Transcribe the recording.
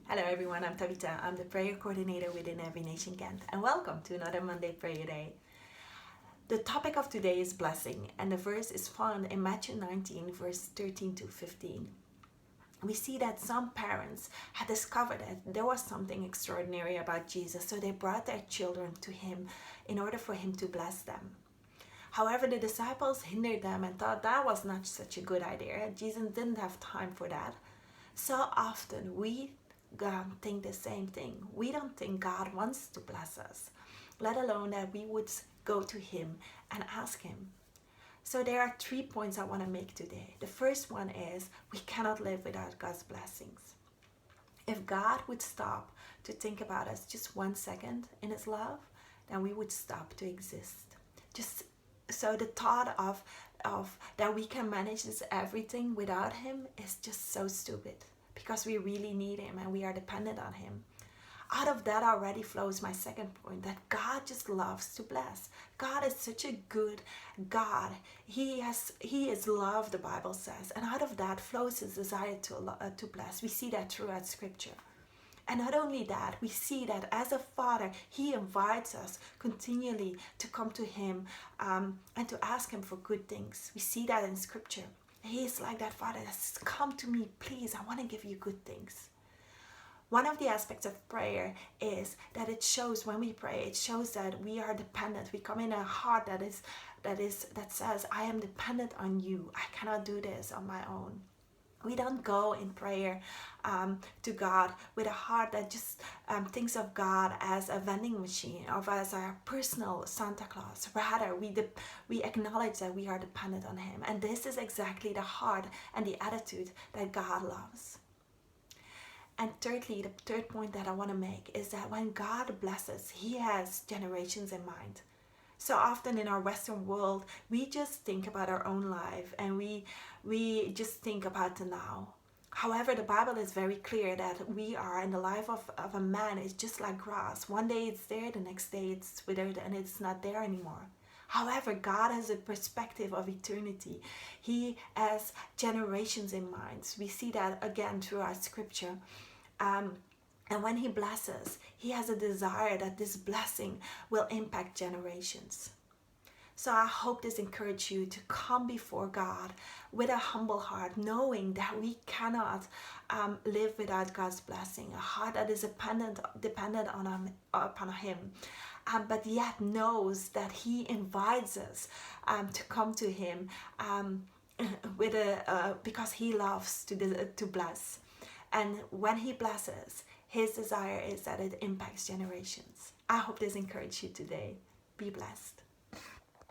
Hello everyone, I'm Tabitha. I'm the prayer coordinator within Every Nation Gent, and welcome to another Monday Prayer Day. The topic of today is blessing, and the verse is found in Matthew 19, verse 13 to 15. We see that some parents had discovered that there was something extraordinary about Jesus, so they brought their children to him in order for him to bless them. However, the disciples hindered them and thought that was not such a good idea. Jesus didn't have time for that. So often we think the same thing. We don't think God wants to bless us, let alone that we would go to him and ask him. So there are 3 points I want to make today. The first one is we cannot live without God's blessings. If God would stop to think about us just 1 second in his love, then we would stop to exist. Just so the thought of that we can manage this everything without him is just so stupid, because we really need him and we are dependent on him. Out of that already flows my second point, that God just loves to bless. God is such a good God. He is love, the Bible says, and out of that flows his desire to bless. We see that throughout scripture. And not only that, we see that as a father, he invites us continually to come to him and to ask him for good things. We see that in scripture. He is like that father that says, come to me, please, I want to give you good things. One of the aspects of prayer is that it shows, when we pray, it shows that we are dependent. We come in a heart that says, I am dependent on you. I cannot do this on my own. We don't go in prayer to God with a heart that just thinks of God as a vending machine or as our personal Santa Claus. Rather, we acknowledge that we are dependent on him. And this is exactly the heart and the attitude that God loves. And thirdly, the third point that I want to make is that when God blesses, he has generations in mind. So often in our Western world, we just think about our own life and we just think about the now. However, the Bible is very clear that we are in the life of a man is just like grass. One day it's there, the next day it's withered and it's not there anymore. However, God has a perspective of eternity. He has generations in mind. We see that again throughout scripture. And when he blesses, he has a desire that this blessing will impact generations. So I hope this encourages you to come before God with a humble heart, knowing that we cannot live without God's blessing. A heart that is dependent upon him, but yet knows that he invites us to come to him because he loves to bless. And when he blesses, his desire is that it impacts generations. I hope this encouraged you today. Be blessed.